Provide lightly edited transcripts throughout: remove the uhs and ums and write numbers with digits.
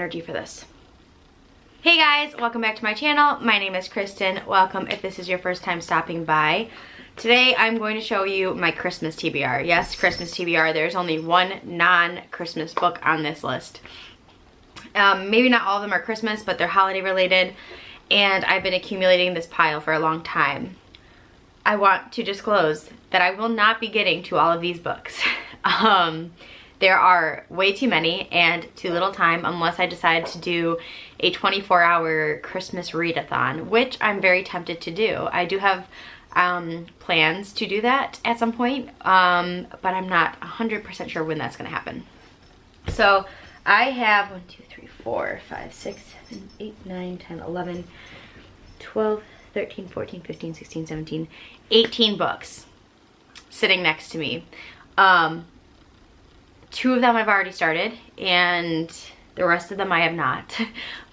energy for this. Hey guys, welcome back to my channel. My name is Kristen. Welcome if this is your first time stopping by. Today I'm going to show you my Christmas TBR. Yes, Christmas TBR. There's only one non-Christmas book on this list. Maybe not all of them are Christmas, but they're holiday related, and I've been accumulating this pile for a long time. I want to disclose that I will not be getting to all of these books. There are way too many and too little time unless I decide to do a 24-hour Christmas readathon, which I'm very tempted to do. I do have plans to do that at some point, but I'm not 100% sure when that's going to happen. So I have 1, 2, 3, 4, 5, 6, 7, 8, 9, 10, 11, 12, 13, 14, 15, 16, 17, 18 books sitting next to me. 2 of them I've already started, and the rest of them I have not.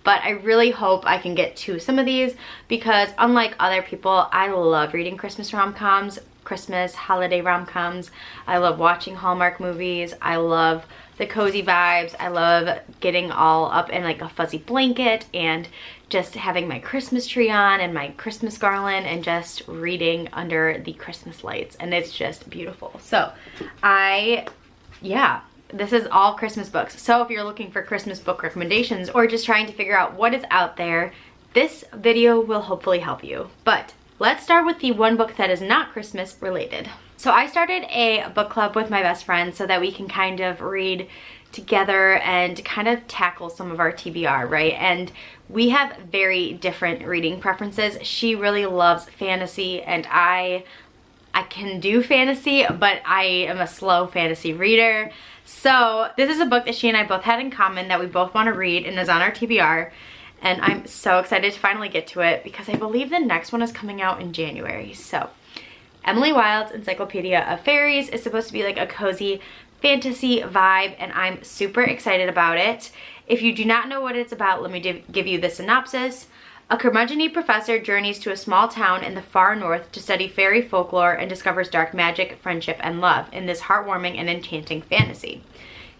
But I really hope I can get to some of these because unlike other people, I love reading Christmas rom-coms, Christmas holiday rom-coms. I love watching Hallmark movies. I love the cozy vibes. I love getting all up in like a fuzzy blanket and just having my Christmas tree on and my Christmas garland and just reading under the Christmas lights, and it's just beautiful. So yeah, this is all Christmas books. So if you're looking for Christmas book recommendations or just trying to figure out what is out there, this video will hopefully help you. But let's start with the one book that is not Christmas related. So I started a book club with my best friend so that we can kind of read together and kind of tackle some of our TBR, right? And we have very different reading preferences. She really loves fantasy, and I can do fantasy, but I am a slow fantasy reader. So this is a book that she and I both had in common that we both want to read and is on our TBR. And I'm so excited to finally get to it because I believe the next one is coming out in January. So Emily Wilde's Encyclopedia of Fairies is supposed to be like a cozy fantasy vibe, and I'm super excited about it. If you do not know what it's about, let me give you the synopsis. A curmudgeon-y professor journeys to a small town in the far north to study fairy folklore and discovers dark magic, friendship, and love in this heartwarming and enchanting fantasy.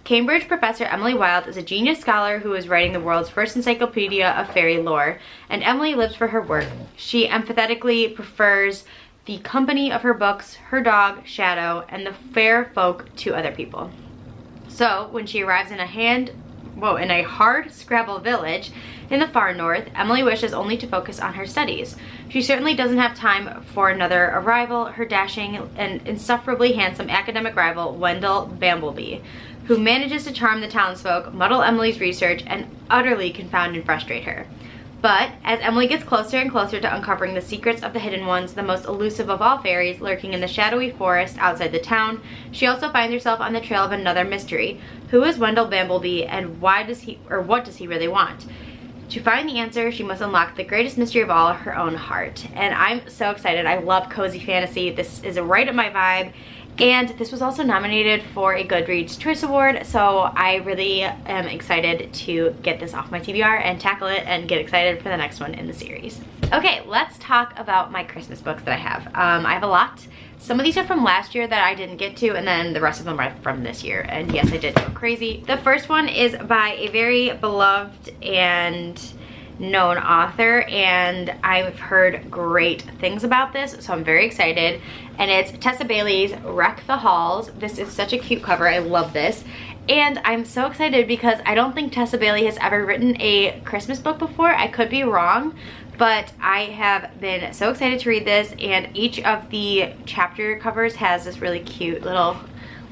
Cambridge professor Emily Wilde is a genius scholar who is writing the world's first encyclopedia of fairy lore, and Emily lives for her work. She empathetically prefers the company of her books, her dog, Shadow, and the fair folk to other people. So when she arrives in a hard scrabble village in the far north, Emily wishes only to focus on her studies. She certainly doesn't have time for another arrival, her dashing and insufferably handsome academic rival, Wendell Bamblebee, who manages to charm the townsfolk, muddle Emily's research, and utterly confound and frustrate her. But as Emily gets closer and closer to uncovering the secrets of the hidden ones, the most elusive of all fairies, lurking in the shadowy forest outside the town, she also finds herself on the trail of another mystery. Who is Wendell Bamblebee, and what does he really want? To find the answer, she must unlock the greatest mystery of all, her own heart. And I'm so excited. I love cozy fantasy. This is right up my vibe. And this was also nominated for a Goodreads Choice Award, so I really am excited to get this off my TBR and tackle it and get excited for the next one in the series. Okay, let's talk about my Christmas books that I have. I have a lot. Some of these are from last year that I didn't get to, and then the rest of them are from this year. And yes, I did go crazy. The first one is by a very beloved and known author, and I've heard great things about this, so I'm very excited. And it's Tessa Bayliss' Wreck the Halls. This is such a cute cover. I love this. And I'm so excited because I don't think Tessa Bayliss has ever written a Christmas book before. I could be wrong, but I have been so excited to read this, and each of the chapter covers has this really cute little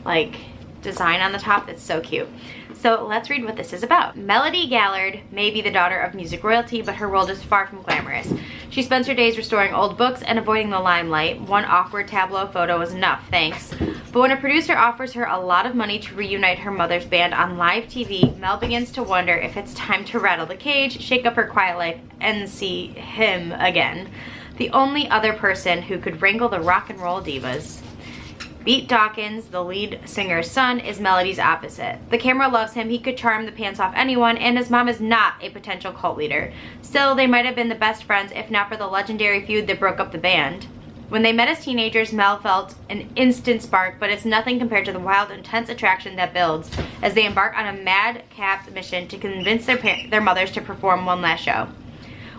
like design on the top that's so cute. So let's read what this is about. Melody Gallard may be the daughter of music royalty, but her world is far from glamorous. She spends her days restoring old books and avoiding the limelight. One awkward tableau photo is enough, thanks. But when a producer offers her a lot of money to reunite her mother's band on live TV, Mel begins to wonder if it's time to rattle the cage, shake up her quiet life, and see him again. The only other person who could wrangle the rock and roll divas. Pete Dawkins, the lead singer's son, is Melody's opposite. The camera loves him, he could charm the pants off anyone, and his mom is not a potential cult leader. Still, they might have been the best friends if not for the legendary feud that broke up the band. When they met as teenagers, Mel felt an instant spark, but it's nothing compared to the wild, intense attraction that builds as they embark on a madcap mission to convince their mothers to perform one last show.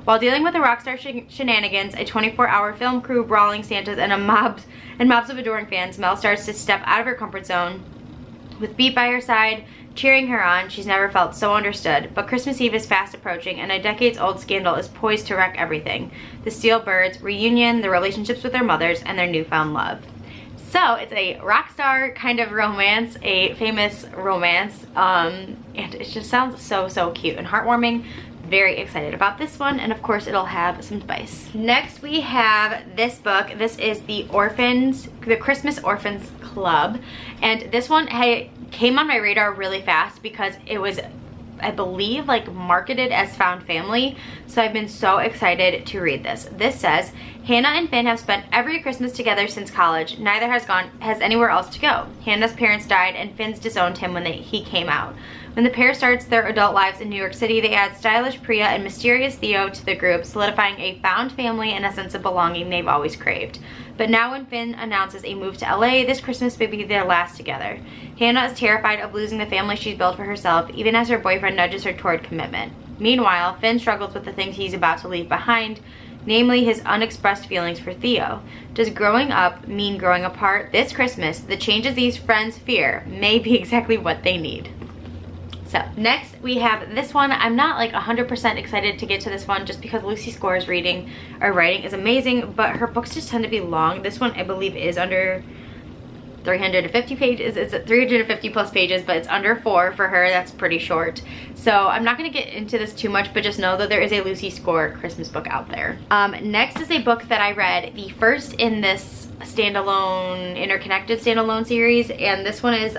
While dealing with the rock star shenanigans, a 24-hour film crew, brawling Santas, and mobs of adoring fans, Mel starts to step out of her comfort zone. With Beat by her side, cheering her on, she's never felt so understood. But Christmas Eve is fast approaching, and a decades-old scandal is poised to wreck everything. The Steel Birds, reunion, the relationships with their mothers, and their newfound love. So it's a rock star kind of romance, a famous romance, and it just sounds so cute and heartwarming. Very excited about this one, and of course it'll have some spice. Next we have this book. This is the Christmas Orphans Club, and this one came on my radar really fast because it was, I believe, like marketed as found family, so I've been so excited to read this. This says, Hannah and Finn have spent every Christmas together since college. Neither has anywhere else to go. Hannah's parents died and Finn's disowned him when he came out. When the pair starts their adult lives in New York City, they add stylish Priya and mysterious Theo to the group, solidifying a found family and a sense of belonging they've always craved. But now when Finn announces a move to LA, this Christmas may be their last together. Hannah is terrified of losing the family she's built for herself, even as her boyfriend nudges her toward commitment. Meanwhile, Finn struggles with the things he's about to leave behind, namely his unexpressed feelings for Theo. Does growing up mean growing apart? This Christmas, the changes these friends fear may be exactly what they need. So next we have this one. I'm not like 100% excited to get to this one just because Lucy Score's writing is amazing, but her books just tend to be long. This one I believe is under 350 pages. It's 350 plus pages, but it's under 4 for her. That's pretty short. So I'm not going to get into this too much, but just know that there is a Lucy Score Christmas book out there. Next is a book that I read, the first in this interconnected standalone series, and this one is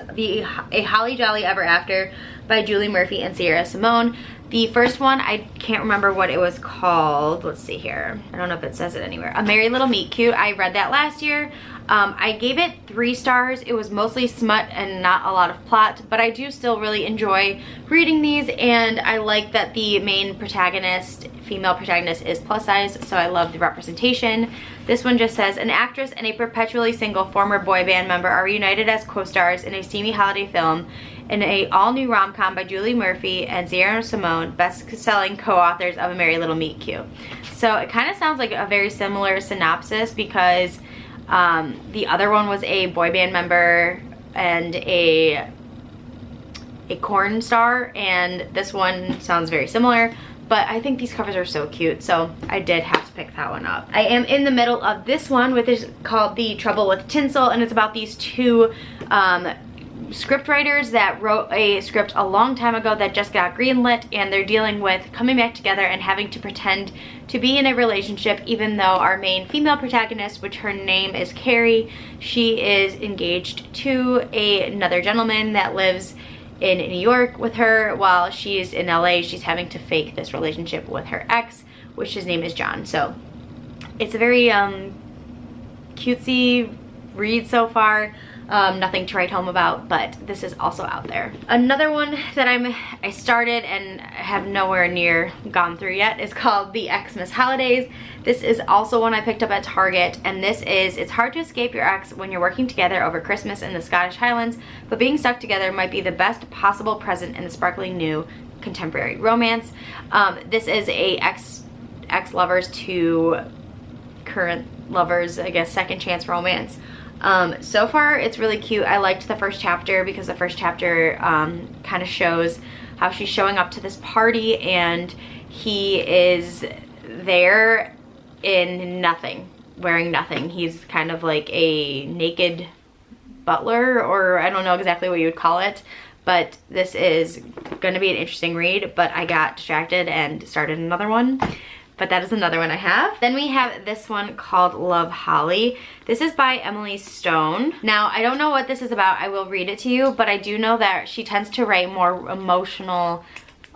A Holly Jolly Ever After by Julie Murphy and Sierra Simone. The first one, I can't remember what it was called. Let's see here. I don't know if it says it anywhere. A Merry Little Meet Cute. I read that last year. I gave it 3 stars. It was mostly smut and not a lot of plot, but I do still really enjoy reading these, and I like that the main protagonist, female protagonist, is plus size, so I love the representation. This one just says, an actress and a perpetually single former boy band member are reunited as co-stars in a steamy holiday film in a all-new rom-com by Julie Murphy and Sierra Simone, best-selling co-authors of A Merry Little Meet Cute. So it kind of sounds like a very similar synopsis because the other one was a boy band member and a corn star, and this one sounds very similar, but I think these covers are so cute, so I did have to pick that one up. I am in the middle of this one, which is called The Trouble with Tinsel, and it's about these two script writers that wrote a script a long time ago that just got greenlit, and they're dealing with coming back together and having to pretend to be in a relationship, even though our main female protagonist, which her name is Carrie, she is engaged to another gentleman that lives in New York with her while she's in LA. She's having to fake this relationship with her ex, which his name is John. So it's a very cutesy read so far. Nothing to write home about, but this is also out there. Another one that I started and have nowhere near gone through yet is called The Xmas Holidays. This is also one I picked up at Target, and this is, it's hard to escape your ex when you're working together over Christmas in the Scottish Highlands, but being stuck together might be the best possible present in the sparkling new contemporary romance. This is a ex-lovers to current lovers, I guess, second chance romance. So far it's really cute. I liked the first chapter because the first chapter kind of shows how she's showing up to this party and he is there in nothing, wearing nothing. He's kind of like a naked butler, or I don't know exactly what you would call it, but this is going to be an interesting read, but I got distracted and started another one. But that is another one I have. Then we have this one called Love Holly. This is by Emily Stone. Now, I don't know what this is about. I will read it to you, but I do know that she tends to write more emotional,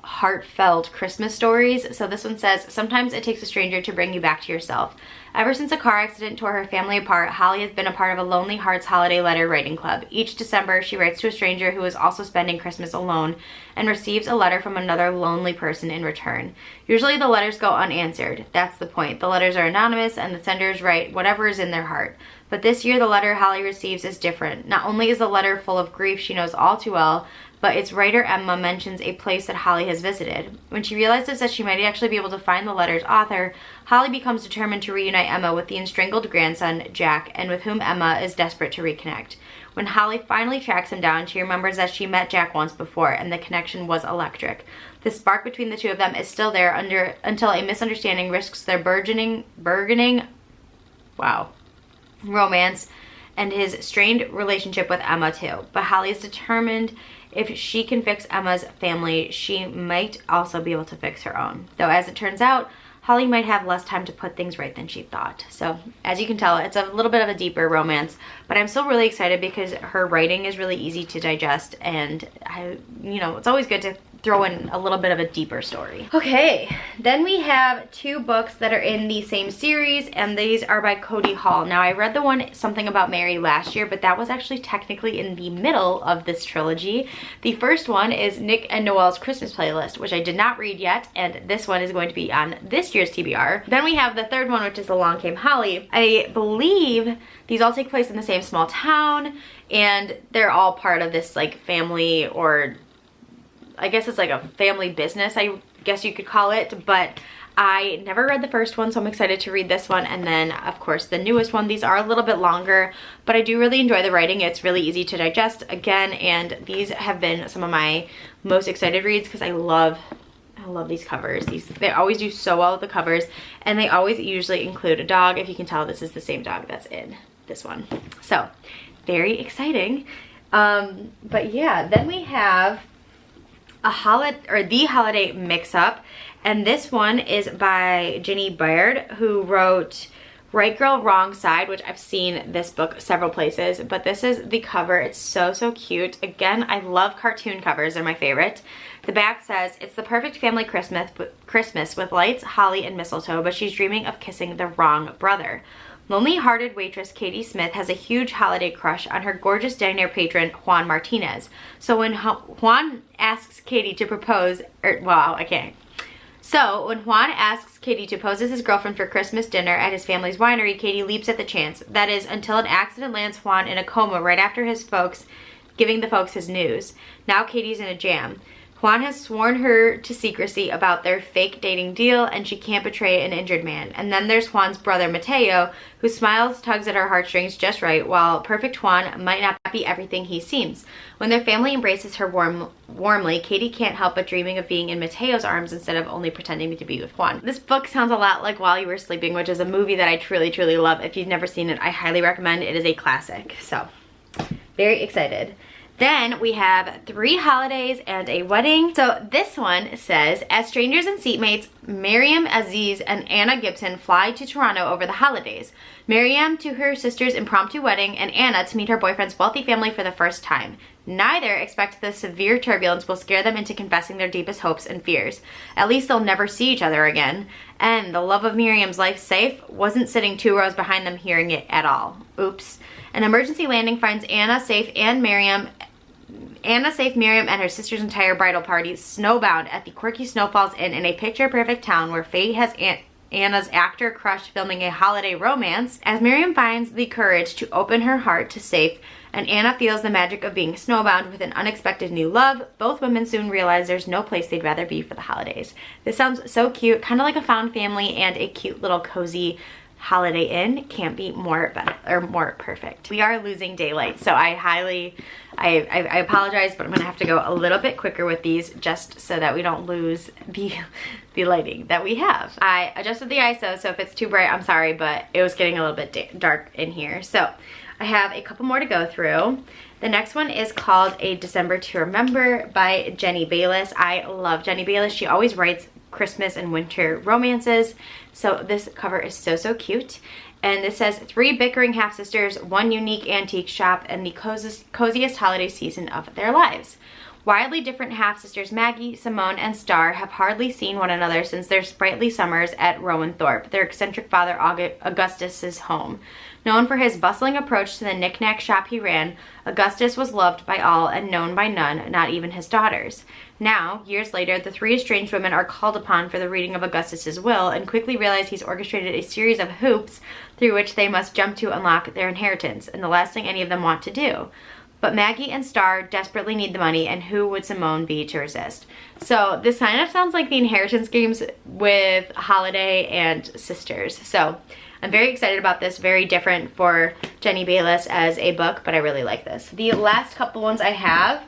heartfelt Christmas stories. So this one says, sometimes it takes a stranger to bring you back to yourself. Ever since a car accident tore her family apart, Holly has been a part of a Lonely Hearts holiday letter writing club. Each December, she writes to a stranger who is also spending Christmas alone and receives a letter from another lonely person in return. Usually the letters go unanswered. That's the point. The letters are anonymous and the senders write whatever is in their heart. But this year the letter Holly receives is different. Not only is the letter full of grief she knows all too well, but its writer Emma mentions a place that Holly has visited. When she realizes that she might actually be able to find the letter's author, Holly becomes determined to reunite Emma with the estranged grandson, Jack, and with whom Emma is desperate to reconnect. When Holly finally tracks him down, she remembers that she met Jack once before, and the connection was electric. The spark between the two of them is still there until a misunderstanding risks their burgeoning romance and his strained relationship with Emma too. But Holly is determined if she can fix Emma's family, she might also be able to fix her own. Though as it turns out, Holly might have less time to put things right than she thought. So as you can tell, it's a little bit of a deeper romance, but I'm still really excited because her writing is really easy to digest, and it's always good to throw in a little bit of a deeper story. Okay, then we have two books that are in the same series, and these are by Codi Hall. Now I read the one Something About Mary last year, but that was actually technically in the middle of this trilogy. The first one is Nick and Noelle's Christmas Playlist, which I did not read yet, and this one is going to be on this year's TBR. Then we have the third one, which is Along Came Holly. I believe these all take place in the same small town, and they're all part of this like family, or I guess it's like a family business, I guess you could call it, but I never read the first one, so I'm excited to read this one. And then of course the newest one. These are a little bit longer, but I do really enjoy the writing. It's really easy to digest again, and these have been some of my most excited reads because I love these covers. They always do so well with the covers, and they always usually include a dog. If you can tell, this is the same dog that's in this one, so very exciting. But yeah, then we have the Holiday Mix-Up, and this one is by Ginny Baird, who wrote Right Girl Wrong Side, which I've seen this book several places, but this is the cover. It's so cute. Again, I love cartoon covers. They're my favorite. The back says, it's the perfect family Christmas with lights, holly, and mistletoe, but she's dreaming of kissing the wrong brother. Lonely-hearted waitress Katie Smith has a huge holiday crush on her gorgeous diner patron Juan Martinez. So when Juan asks Katie to propose, So when Juan asks Katie to pose as his girlfriend for Christmas dinner at his family's winery, Katie leaps at the chance. That is, until an accident lands Juan in a coma right after giving the folks his news. Now Katie's in a jam. Juan has sworn her to secrecy about their fake dating deal, and she can't betray an injured man. And then there's Juan's brother, Mateo, who smiles, tugs at her heartstrings just right, while perfect Juan might not be everything he seems. When their family embraces her warmly, Katie can't help but dreaming of being in Mateo's arms instead of only pretending to be with Juan. This book sounds a lot like While You Were Sleeping, which is a movie that I truly love. If you've never seen it, I highly recommend. It is a classic. So, very excited. Then we have 3 holidays and a wedding. So this one says, as strangers and seatmates, Miriam Aziz and Anna Gibson fly to Toronto over the holidays. Miriam to her sister's impromptu wedding, and Anna to meet her boyfriend's wealthy family for the first time. Neither expect the severe turbulence will scare them into confessing their deepest hopes and fears. At least they'll never see each other again. And the love of Miriam's life safe wasn't sitting 2 rows behind them hearing it at all. Oops. An emergency landing finds Anna safe, Miriam and her sister's entire bridal party snowbound at the quirky Snowfalls Inn in a picture-perfect town where fate has Anna's actor crush filming a holiday romance. As Miriam finds the courage to open her heart to safe, and Anna feels the magic of being snowbound with an unexpected new love, both women soon realize there's no place they'd rather be for the holidays. This sounds so cute, kind of like a found family and a cute little cozy Holiday Inn. Can't be more perfect. We are losing daylight, so I apologize, but I'm gonna have to go a little bit quicker with these just so that we don't lose the lighting that we have. I adjusted the ISO, so if it's too bright, I'm sorry, but it was getting a little bit dark in here. So I have a couple more to go through. The next one is called A December to Remember by Jenny Bayliss. I love Jenny Bayliss. She always writes Christmas and winter romances. So this cover is so cute. And it says 3 bickering half-sisters, 1 unique antique shop, and the coziest holiday season of their lives. Widely different half-sisters Maggie, Simone, and Star have hardly seen one another since their sprightly summers at Rowanthorpe, their eccentric father Augustus's home. Known for his bustling approach to the knick-knack shop he ran, Augustus was loved by all and known by none, not even his daughters. Now, years later, the three estranged women are called upon for the reading of Augustus's will and quickly realize he's orchestrated a series of hoops through which they must jump to unlock their inheritance, and the last thing any of them want to do. But Maggie and Star desperately need the money, and who would Simone be to resist? So this kind of sounds like the inheritance games with Holiday and Sisters. So I'm very excited about this. Very different for Jenny Bayliss as a book, but I really like this. The last couple ones I have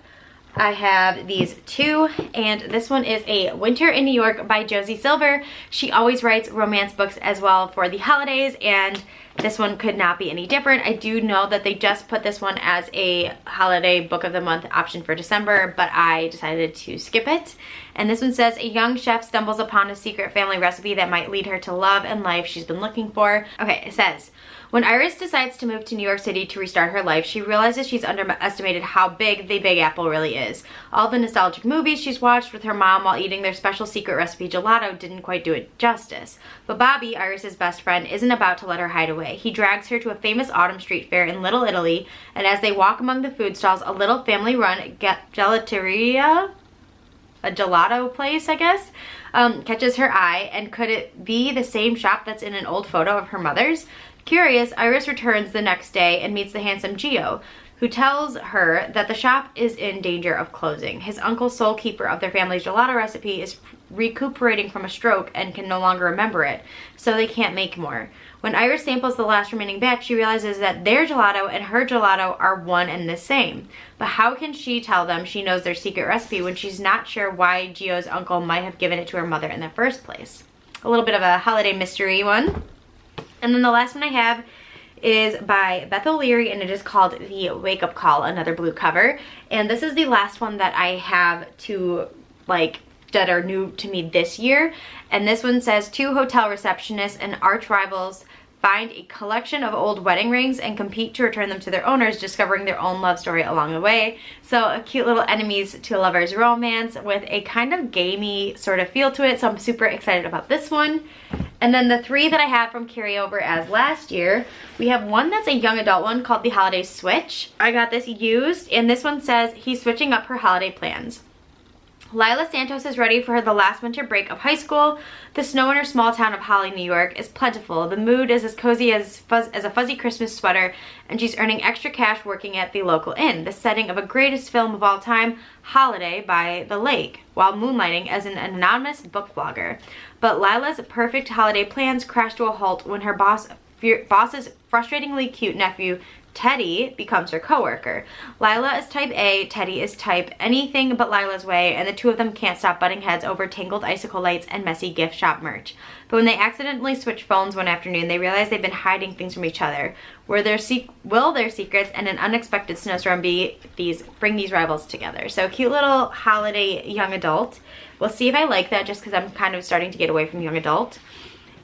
these two, and this one is a Winter in New York by Josie Silver. She always writes romance books as well for the holidays, and this one could not be any different. I do know that they just put this one as a holiday book of the month option for December, but I decided to skip it. And this one says, a young chef stumbles upon a secret family recipe that might lead her to love and life she's been looking for. Okay, it says, when Iris decides to move to New York City to restart her life, she realizes she's underestimated how big the Big Apple really is. All the nostalgic movies she's watched with her mom while eating their special secret recipe gelato didn't quite do it justice. But Bobby, Iris's best friend, isn't about to let her hide away. He drags her to a famous autumn street fair in Little Italy, and as they walk among the food stalls, a little family-run gelateria, a gelato place, I guess, catches her eye. And could it be the same shop that's in an old photo of her mother's? Curious, Iris returns the next day and meets the handsome Gio, who tells her that the shop is in danger of closing. His uncle, sole keeper of their family's gelato recipe, is recuperating from a stroke and can no longer remember it, so they can't make more. When Iris samples the last remaining batch, she realizes that their gelato and her gelato are one and the same. But how can she tell them she knows their secret recipe when she's not sure why Gio's uncle might have given it to her mother in the first place? A little bit of a holiday mystery one. And then the last one I have is by Beth O'Leary, and it is called The Wake Up Call, another blue cover. And this is the last one that I have to, like, that are new to me this year. And this one says, two hotel receptionists and arch rivals find a collection of old wedding rings and compete to return them to their owners, discovering their own love story along the way. So a cute little enemies to lovers romance with a kind of gamey sort of feel to it. So I'm super excited about this one. And then the three that I have from carryover as last year, we have one that's a young adult one called The Holiday Switch. I got this used, and this one says, he's switching up her holiday plans. Lila Santos is ready for the last winter break of high school. The snow in her small town of Holly, New York is plentiful. The mood is as cozy as a fuzzy Christmas sweater, and she's earning extra cash working at the local inn, the setting of a greatest film of all time, Holiday by the Lake, while moonlighting as an anonymous book blogger. But Lila's perfect holiday plans crash to a halt when her boss's frustratingly cute nephew, Teddy, becomes her coworker. Lila is type A, Teddy is type anything but Lila's way, and the two of them can't stop butting heads over tangled icicle lights and messy gift shop merch. But when they accidentally switch phones one afternoon, they realize they've been hiding things from each other. Will their secrets and an unexpected snowstorm bring these rivals together? So cute little holiday young adult. We'll see if I like that, just because I'm kind of starting to get away from young adult.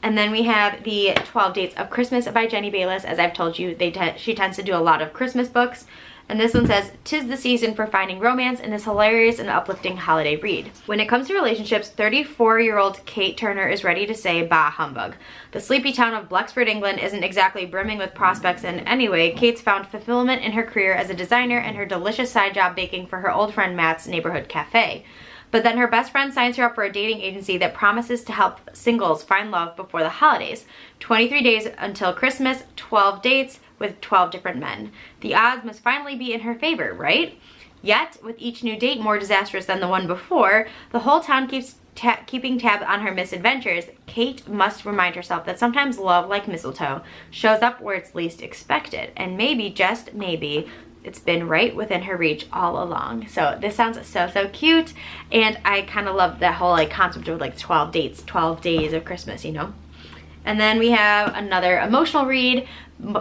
And then we have the 12 Dates of Christmas by Jenny Bayliss. As I've told you, she tends to do a lot of Christmas books. And this one says, 'tis the season for finding romance in this hilarious and uplifting holiday read. When it comes to relationships, 34-year-old Kate Turner is ready to say bah humbug. The sleepy town of Blexford, England isn't exactly brimming with prospects, and anyway, Kate's found fulfillment in her career as a designer and her delicious side job baking for her old friend Matt's neighborhood cafe. But then her best friend signs her up for a dating agency that promises to help singles find love before the holidays. 23 days until Christmas, 12 dates with 12 different men. The odds must finally be in her favor, right? Yet, with each new date more disastrous than the one before, the whole town keeps keeping tabs on her misadventures. Kate must remind herself that sometimes love, like mistletoe, shows up where it's least expected. And maybe, just maybe, it's been right within her reach all along. So this sounds so cute, and I kind of love that whole like concept of like 12 dates, 12 days of Christmas, you know. And then we have another emotional read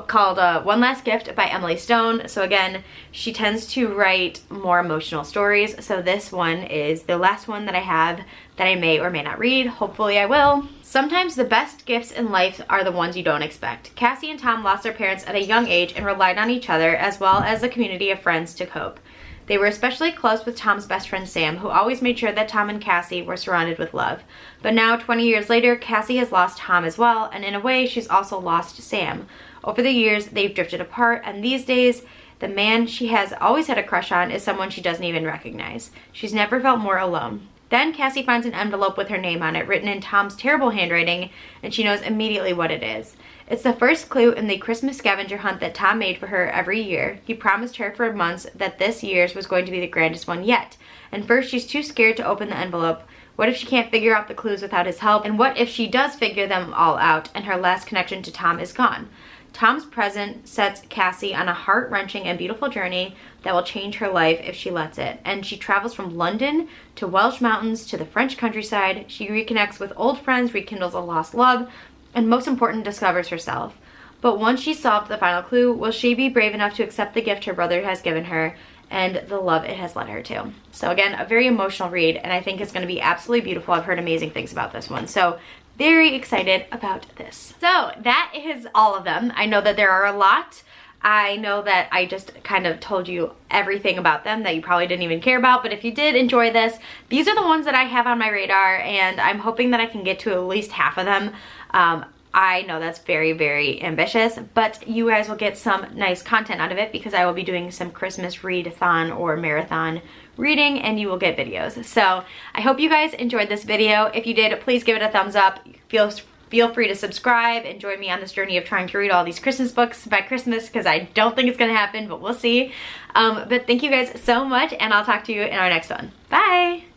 called One Last Gift by Emily Stone. So again, she tends to write more emotional stories. So this one is the last one that I have that I may or may not read. Hopefully I will. Sometimes the best gifts in life are the ones you don't expect. Cassie and Tom lost their parents at a young age and relied on each other as well as the community of friends to cope. They were especially close with Tom's best friend Sam, who always made sure that Tom and Cassie were surrounded with love. But now, 20 years later, Cassie has lost Tom as well, and in a way, she's also lost Sam. Over the years, they've drifted apart, and these days, the man she has always had a crush on is someone she doesn't even recognize. She's never felt more alone. Then Cassie finds an envelope with her name on it, written in Tom's terrible handwriting, and she knows immediately what it is. It's the first clue in the Christmas scavenger hunt that Tom made for her every year. He promised her for months that this year's was going to be the grandest one yet. And first, she's too scared to open the envelope. What if she can't figure out the clues without his help? And what if she does figure them all out and her last connection to Tom is gone? Tom's present sets Cassie on a heart-wrenching and beautiful journey that will change her life if she lets it. And she travels from London to Welsh mountains to the French countryside. She reconnects with old friends, rekindles a lost love, and most important, discovers herself. But once she's solved the final clue, will she be brave enough to accept the gift her brother has given her and the love it has led her to? So again, a very emotional read, and I think it's going to be absolutely beautiful. I've heard amazing things about this one. So very excited about this. So that is all of them. I know that there are a lot. I know that I just kind of told you everything about them that you probably didn't even care about, but if you did enjoy this, these are the ones that I have on my radar, and I'm hoping that I can get to at least half of them. I know that's very, very ambitious, but you guys will get some nice content out of it because I will be doing some Christmas read-a-thon or marathon reading, and you will get videos. So I hope you guys enjoyed this video. If you did, please give it a thumbs up. Feel free to subscribe and join me on this journey of trying to read all these Christmas books by Christmas, because I don't think it's gonna happen, but we'll see. But thank you guys so much, and I'll talk to you in our next one. Bye!